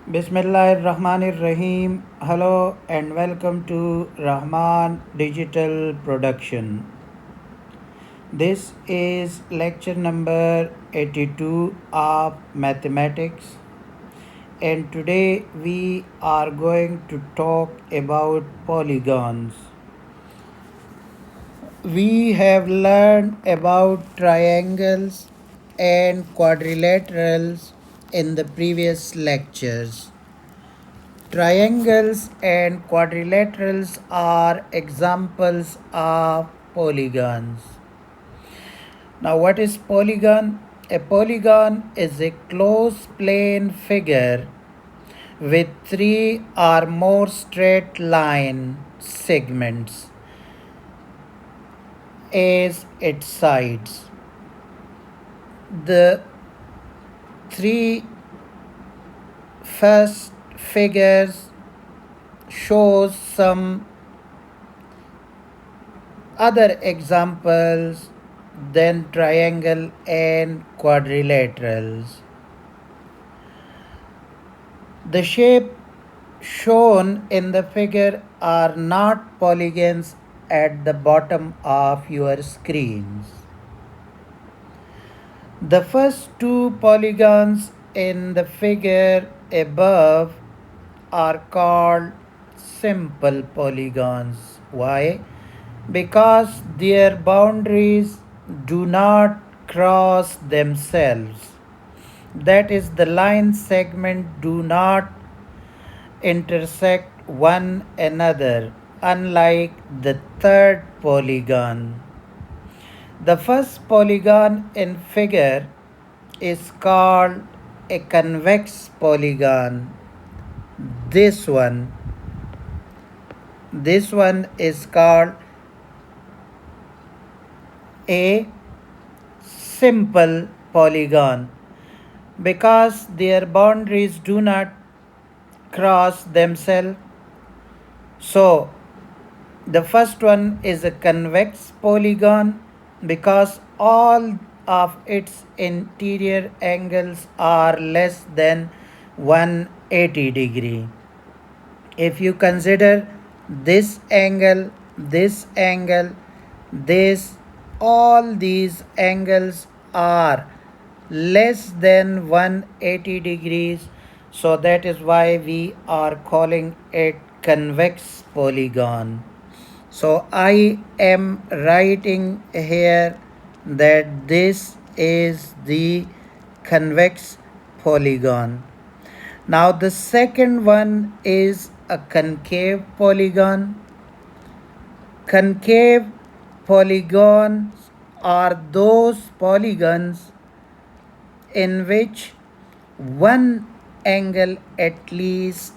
Bismillahirrahmanirrahim. Hello and welcome to Rahman Digital Production. This is lecture number 82 of mathematics, and today we are going to talk about polygons. We have learned about triangles and quadrilaterals in the previous lectures. Triangles and quadrilaterals are examples of polygons. Now, what is polygon? A polygon is a closed plane figure with three or more straight line segments as its sides. The three first figures shows some other examples than triangle and quadrilaterals. The shape shown in the figure are not polygons at the bottom of your screens. The first two polygons in the figure above are called simple polygons. Why? Because their boundaries do not cross themselves. That is, the line segment do not intersect one another, unlike the third polygon. The first polygon in figure is called a convex polygon. This one is called a simple polygon because their boundaries do not cross themselves. So the first one is a convex polygon because all of its interior angles are less than 180 degree. If you consider this angle, this angle, this, all these angles are less than 180 degrees, so that is why we are calling it convex polygon. So I am writing here that this is the convex polygon. Now the second one is a concave polygon. Concave polygons are those polygons in which one angle at least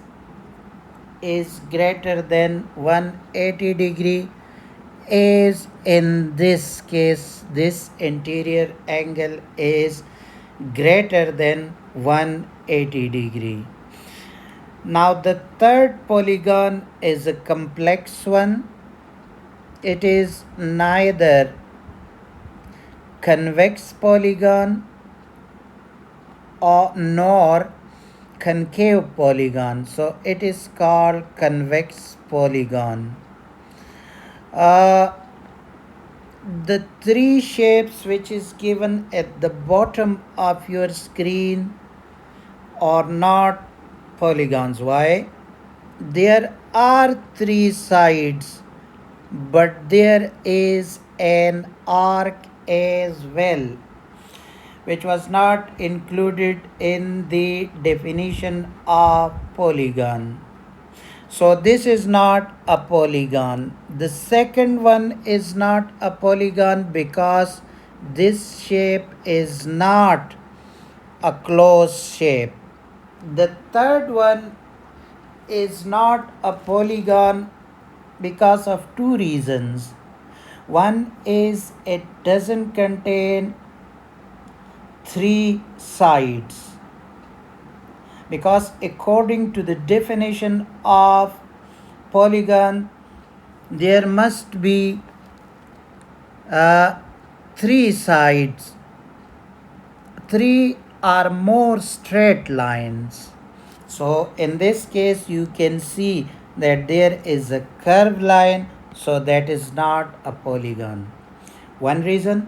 is greater than 180 degree, as in this case this interior angle is greater than 180 degree. Now the third polygon is a complex one. It is neither convex polygon or nor concave polygon, so it is called convex polygon. The three shapes which is given at the bottom of your screen are not polygons. Why? There are three sides, but there is an arc as well, which was not included in the definition of polygon. So this is not a polygon. The second one is not a polygon because this shape is not a closed shape. The third one is not a polygon because of two reasons. One is it doesn't contain three sides, because according to the definition of polygon there must be three sides, three or more straight lines. So in this case you can see that there is a curved line, so that is not a polygon. One reason.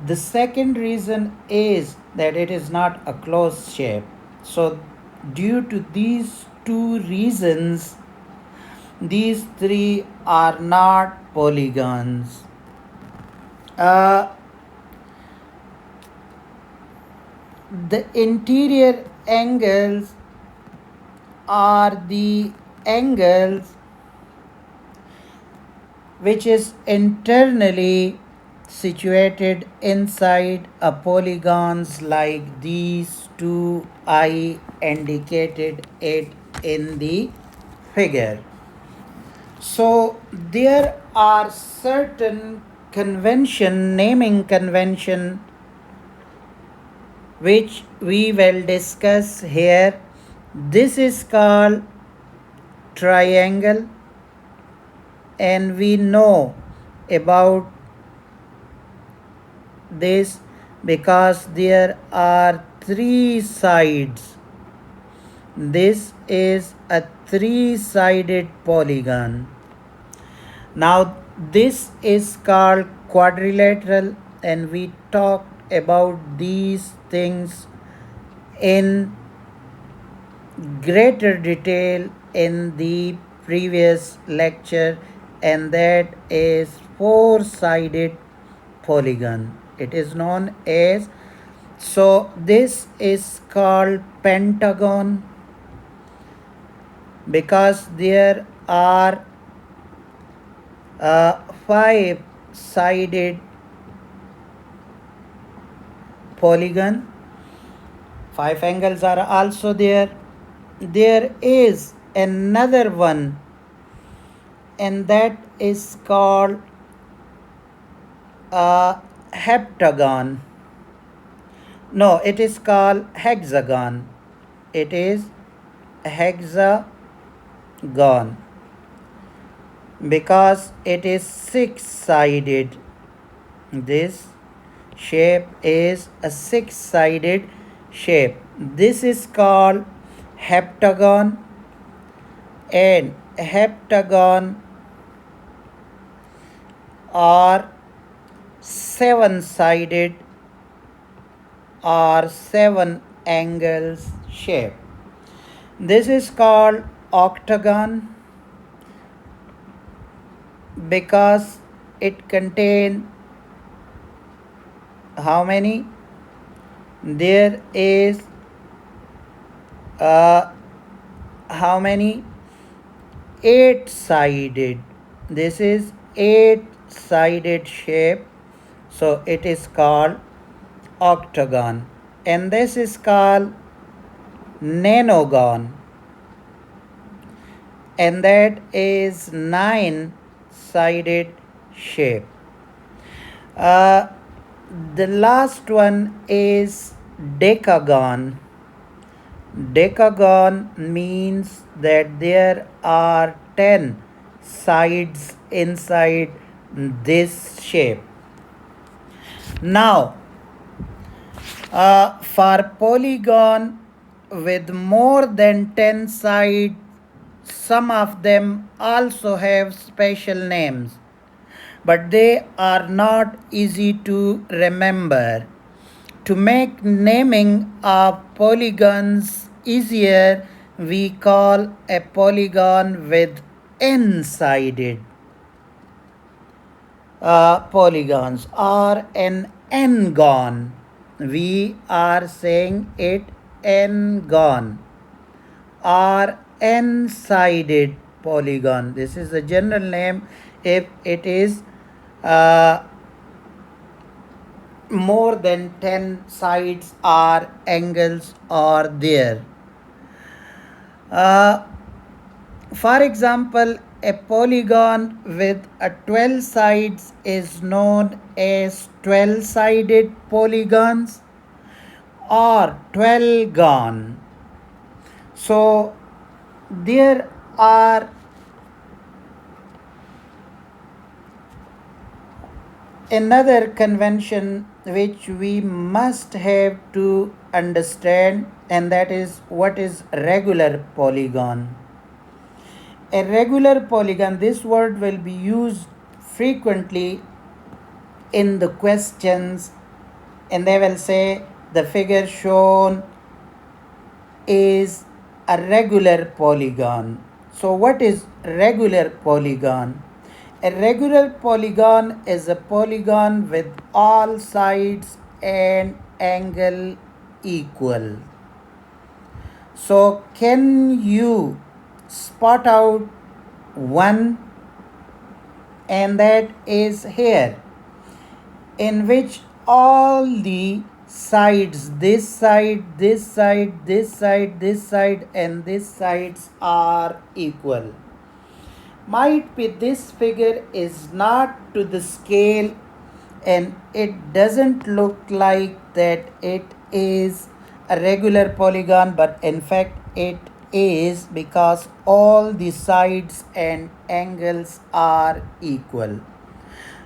The second reason is that it is not a closed shape. So due to these two reasons, these three are not polygons. Uh, the interior angles are the angles which is internally situated inside a polygons like these two I indicated it in the figure. So there are certain naming convention which we will discuss here. This is called triangle, and we know about this because there are three sides. This is a three-sided polygon. Now this is called quadrilateral, and we talked about these things in greater detail in the previous lecture, and that is four-sided polygon. It is known as, so this is called pentagon because there are five-sided polygon. Five angles are also there. There is another one, and that is called heptagon. No, it is called hexagon. It is hexagon because it is six-sided. This shape is a six-sided shape. This is called heptagon, and heptagon are seven-sided or seven angles shape. This is called octagon because it contains how many? There is how many? Eight-sided. This is eight-sided shape, so it is called octagon, and this is called nanogon, and that is nine-sided shape. The last one is decagon. Decagon means that there are 10 sides inside this shape. Now, for polygon with more than 10 sides, some of them also have special names, but they are not easy to remember. To make naming of polygons easier, we call a polygon with n-sided polygons or an n-gon. We are saying it n-gon or n-sided polygon. This is the general name if it is more than 10 sides or angles are there. For example, a polygon with a 12 sides is known as 12-sided polygons or 12-gon. So there are another convention which we must have to understand and that is what is regular polygon. A regular polygon, this word will be used frequently in the questions, and they will say the figure shown is a regular polygon. So what is regular polygon? A regular polygon is a polygon with all sides and angle equal. So can you spot out one, and that is here, in which all the sides, this side, this side, this side, this side, and this sides are equal. Might be this figure is not to the scale, and it doesn't look like that it is a regular polygon, but in fact it is, because all the sides and angles are equal.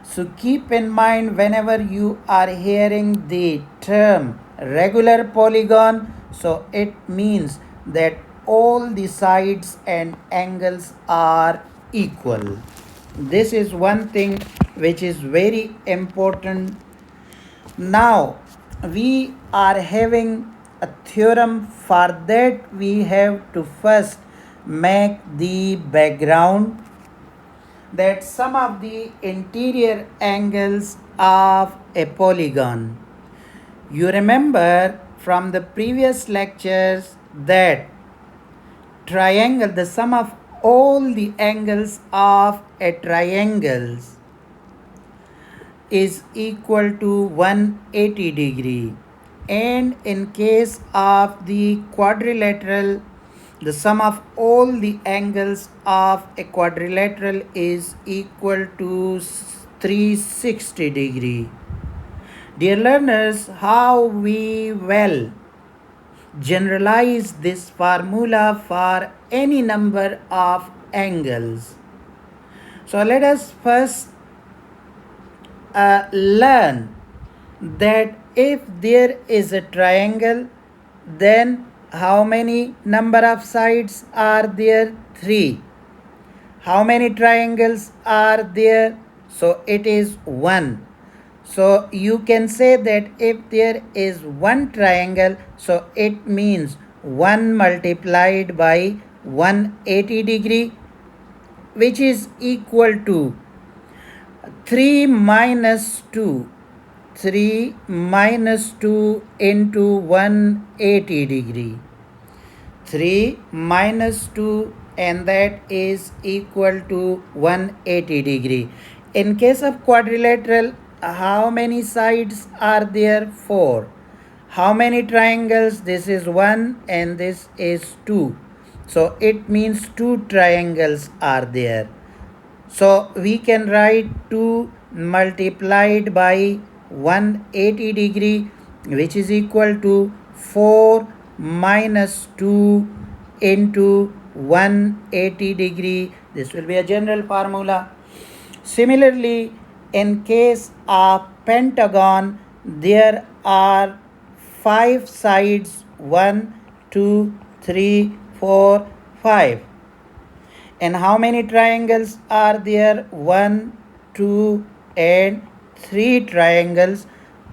So keep in mind, whenever you are hearing the term regular polygon, so it means that all the sides and angles are equal. This is one thing which is very important. Now we are having a theorem. For that we have to first make the background, that sum of the interior angles of a polygon. You remember from the previous lectures that triangle, the sum of all the angles of a triangle is equal to 180 degree, and in case of the quadrilateral, the sum of all the angles of a quadrilateral is equal to 360 degree. Dear learners, how we will generalize this formula for any number of angles. So let us first learn that if there is a triangle, then how many number of sides are there? 3. How many triangles are there? So it is 1. So you can say that if there is one triangle, so it means 1 multiplied by 180 degree, which is equal to 3 minus 2. 3 minus 2 into 180 degree. 3 minus 2, and that is equal to 180 degree. In case of quadrilateral, how many sides are there? 4. How many triangles? This is 1 and this is 2. So it means 2 triangles are there. So we can write 2 multiplied by 180 degree, which is equal to 4 minus 2 into 180 degree. This will be a general formula. Similarly, in case of pentagon, there are 5 sides, 1, 2, 3, 4, 5. And how many triangles are there? 1, 2, and 3 triangles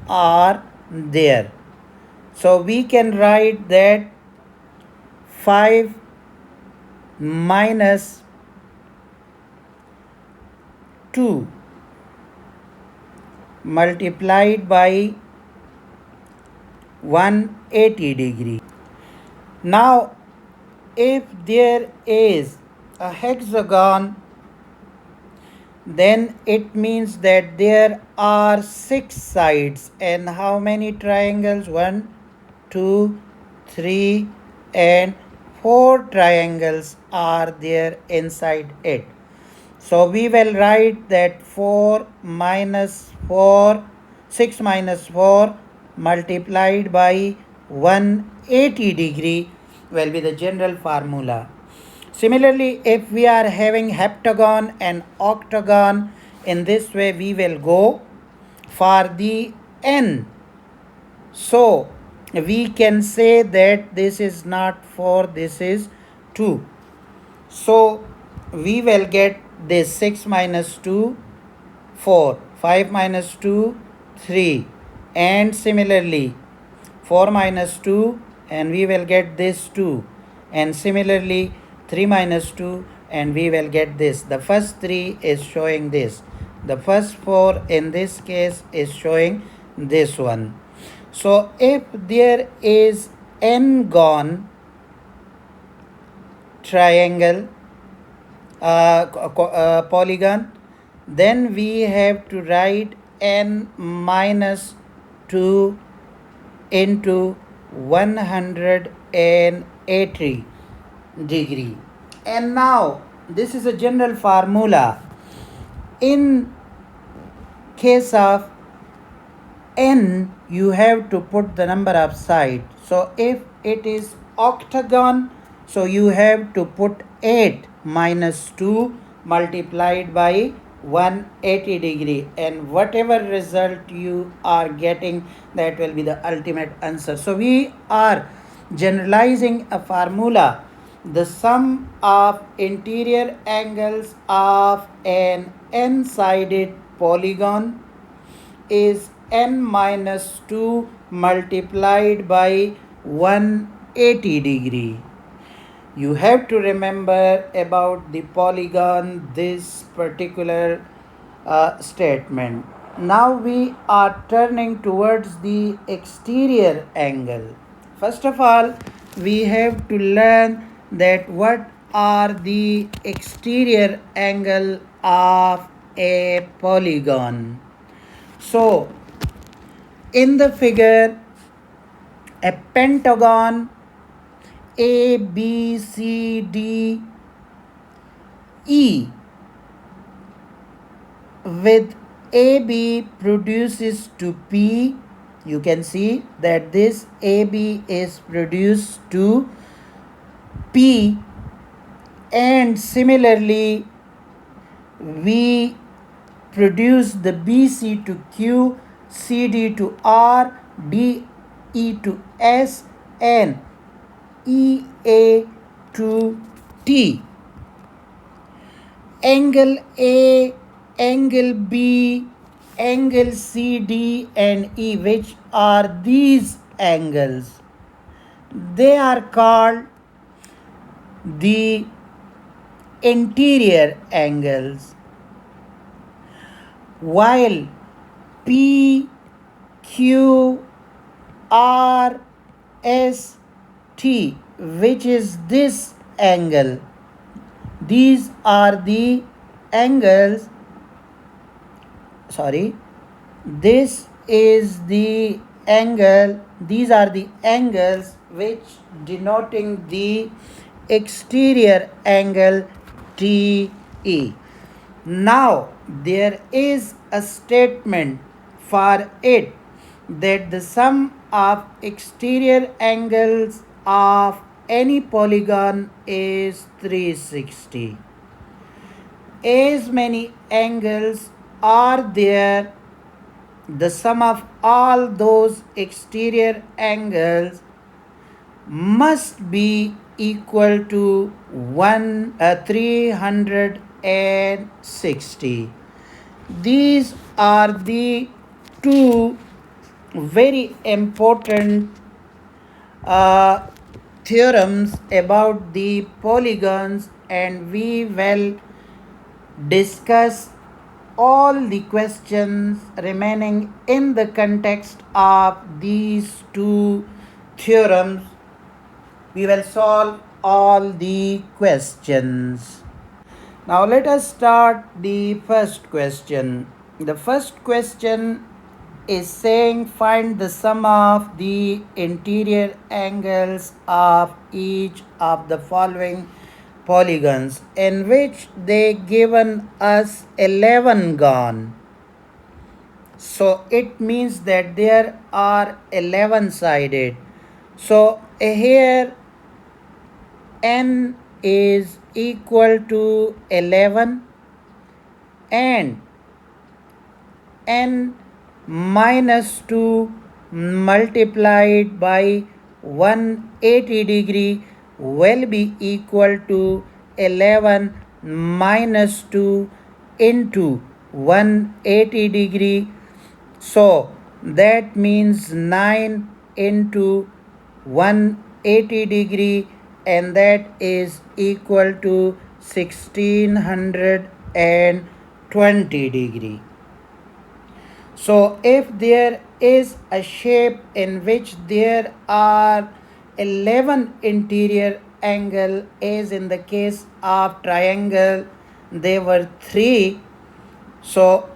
are there. So we can write that 5 minus 2 multiplied by 180 degree. Now if there is a hexagon, then it means that there are 6 sides, and how many triangles? 1, 2, 3, and 4 triangles are there inside it. So we will write that 4 minus 4, 6 minus 4 multiplied by 180 degree will be the general formula. Similarly, if we are having heptagon and octagon, in this way we will go for the n. So we can say that this is not 4, this is 2. So we will get this 6 minus 2, 4, 5 minus 2, 3, and similarly 4 minus 2, and we will get this 2, and similarly 3 minus 2, and we will get this. The first 3 is showing this, the first 4 in this case is showing this one. So if there is n-gon triangle polygon, then we have to write n minus 2 into 180 degree. And now this is a general formula. In case of n, you have to put the number of sides. So if it is octagon, so you have to put 8 minus 2 multiplied by 180 degree, and whatever result you are getting, that will be the ultimate answer. So we are generalizing a formula. The sum of interior angles of an n-sided polygon is n minus 2 multiplied by 180 degree. You have to remember about the polygon, this particular statement. Now we are turning towards the exterior angle. First of all, we have to learn that what are the exterior angle of a polygon. So in the figure, a pentagon A, B, C, D, E with AB produces to P. You can see that this AB is produced to P, and similarly we produce the BC to Q, CD to R, DE to S, and EA to T. Angle A, angle B, angle CD and E, which are these angles? They are called the interior angles. While P, Q, R, S, T, which is this angle, these are the angles, this is the angle, these are the angles which denoting the exterior angle TE. Now there is a statement for it that the sum of exterior angles of any polygon is 360. As many angles are there, the sum of all those exterior angles must be equal to 360. These are the two very important theorems about the polygons, and we will discuss all the questions remaining in the context of these two theorems. We will solve all the questions. Now let us start the first question. The first question is saying find the sum of the interior angles of each of the following polygons, in which they given us 11 gone. So it means that there are 11 sided. So here n is equal to 11 and n minus 2 multiplied by 180 degree will be equal to 11 minus 2 into 180 degree. So that means 9 into 180 degree, and that is equal to 1620 degree. So if there is a shape in which there are 11 interior angle, as in the case of triangle there were 3, so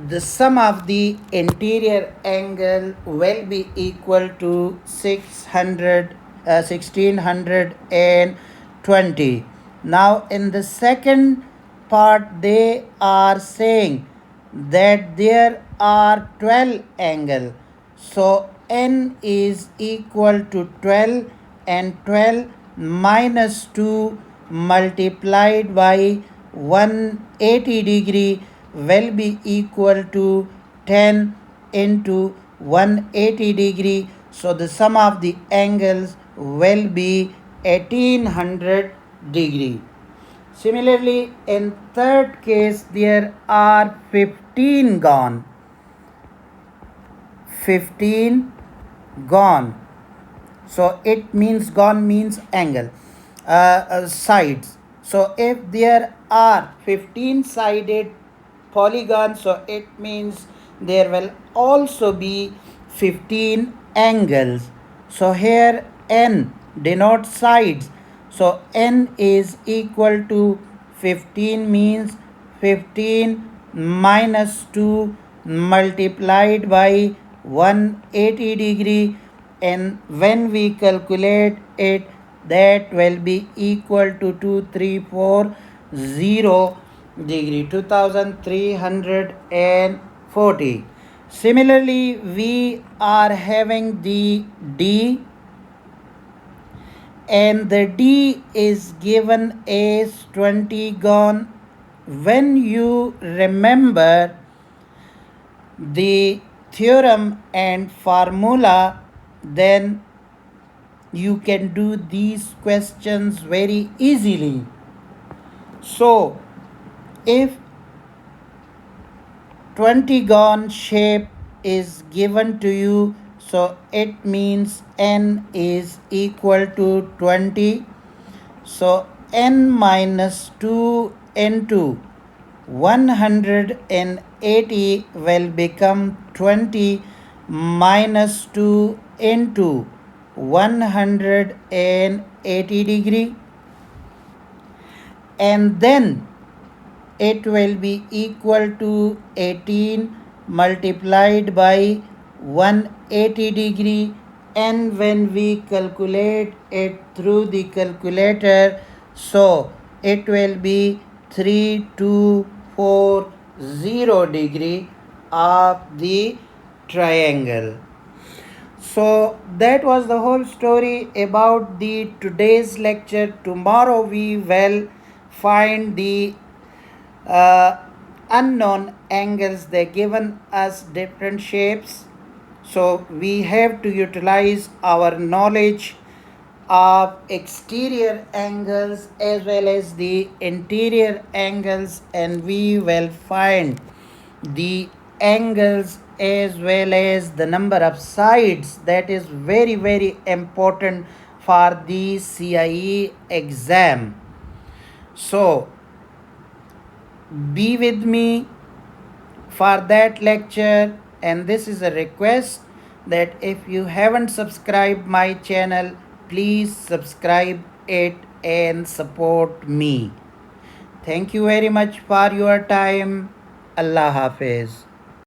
the sum of the interior angle will be equal to 1620. Now in the second part they are saying that there are 12 angles. So n is equal to 12, and 12 minus 2 multiplied by 180 degree will be equal to 10 into 180 degree. So the sum of the angles will be 1800 degree. Similarly, in third case, there are 15 gone. 15 gone. So it means gone means angle, sides. So if there are 15 sided polygons, so it means there will also be 15 angles. So here n denotes sides. So n is equal to 15 means 15 minus 2 multiplied by 180 degree, and when we calculate it, that will be equal to 2340 degree, 2340. Similarly, we are having the D, and the D is given as 20 gone. When you remember the theorem and formula, then you can do these questions very easily. So if 20-gon shape is given to you, so it means n is equal to 20. So n minus 2 into 180 will become 20 minus 2 into 180 degree, and then it will be equal to 18 multiplied by 180 degree, and when we calculate it through the calculator, so it will be 3240 degree of the triangle. So that was the whole story about the today's lecture. Tomorrow we will find the unknown angles. They given us different shapes, so we have to utilize our knowledge of exterior angles as well as the interior angles, and we will find the angles as well as the number of sides. That is very very important for the CIE exam. So be with me for that lecture, and this is a request that if you haven't subscribed my channel, please subscribe it and support me. Thank you very much for your time. Allah Hafiz.